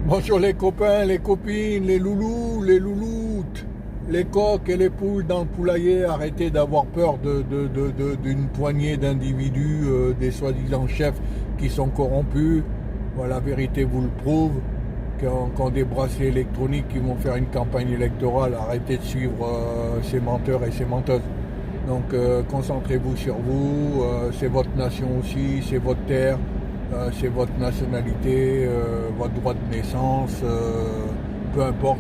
Bonjour les copains, les copines, les loulous, les louloutes, les coqs et les poules dans le poulailler. Arrêtez d'avoir peur d'une poignée d'individus, des soi-disant chefs qui sont corrompus. Voilà, la vérité vous le prouve. Quand des bracelets électroniques qui vont faire une campagne électorale, arrêtez de suivre ces menteurs et ces menteuses. Donc concentrez-vous sur vous, c'est votre nation aussi, c'est votre terre, c'est votre nationalité, votre droit de naissance, peu importe.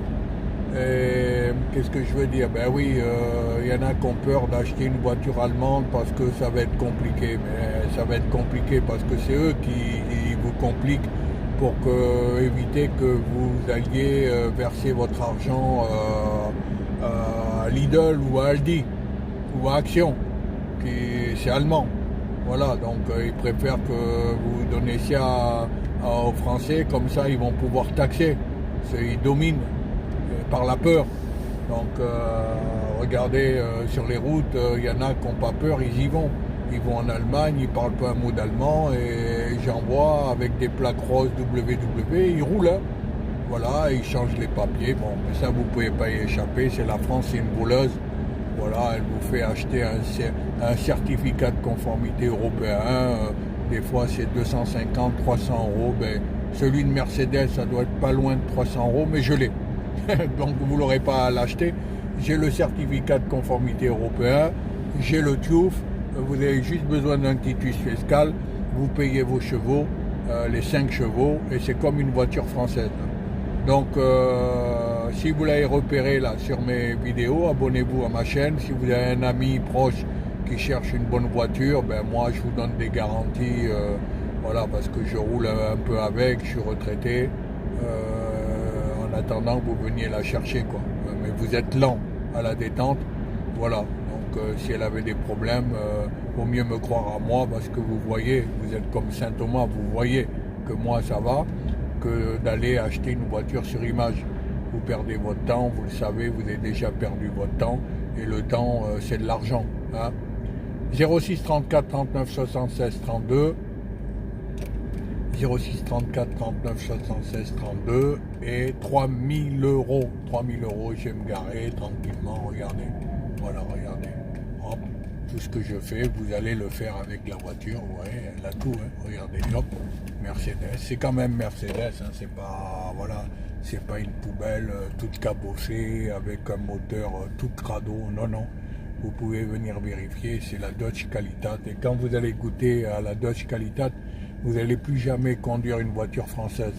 Et qu'est-ce que je veux dire? Ben oui, il y en a qui ont peur d'acheter une voiture allemande parce que ça va être compliqué. Mais ça va être compliqué parce que c'est eux qui vous compliquent pour éviter que vous alliez verser votre argent à Lidl ou à Aldi ou à Action, qui c'est allemand. Voilà, donc ils préfèrent que vous donnez ça aux Français, comme ça ils vont pouvoir taxer. Ils dominent par la peur. Donc regardez sur les routes, il y en a qui n'ont pas peur, ils y vont. Ils vont en Allemagne, ils parlent pas un mot d'allemand et j'en vois avec des plaques roses WW, ils roulent. Hein. Voilà, ils changent les papiers. Bon, mais ça vous pouvez pas y échapper, c'est la France, c'est une voleuse. Voilà, elle vous fait acheter un certificat de conformité européen. Des fois, c'est 250, 300 euros. Ben, celui de Mercedes, ça doit être pas loin de 300 euros, mais je l'ai. Donc, vous n'aurez pas à l'acheter. J'ai le certificat de conformité européen. J'ai le TÜV. Vous avez juste besoin d'un titus fiscal. Vous payez vos chevaux, les 5 chevaux, et c'est comme une voiture française. Donc, si vous l'avez repéré là sur mes vidéos, abonnez-vous à ma chaîne. Si vous avez un ami proche qui cherche une bonne voiture, ben moi je vous donne des garanties, voilà, parce que je roule un peu avec, je suis retraité. En attendant que vous veniez la chercher, quoi. Mais vous êtes lent à la détente, voilà. Donc, si elle avait des problèmes, vaut mieux me croire à moi, parce que vous voyez, vous êtes comme Saint Thomas, vous voyez que moi ça va, que d'aller acheter une voiture sur image. Vous perdez votre temps, vous le savez, vous avez déjà perdu votre temps, et le temps, c'est de l'argent. Hein. 06 34 39 76 32, 06 34 39 76 32, et 3000 euros. 3000 euros, je vais me garer tranquillement, regardez. Voilà, regardez. Hop. Tout ce que je fais, vous allez le faire avec la voiture, ouais, elle a tout, hein. Regardez, hop, Mercedes, c'est quand même Mercedes, hein, c'est pas, voilà, c'est pas une poubelle toute cabossée avec un moteur tout crado, non, non, vous pouvez venir vérifier, c'est la Dodge Qualitat, et quand vous allez goûter à la Dodge Qualitat, vous n'allez plus jamais conduire une voiture française.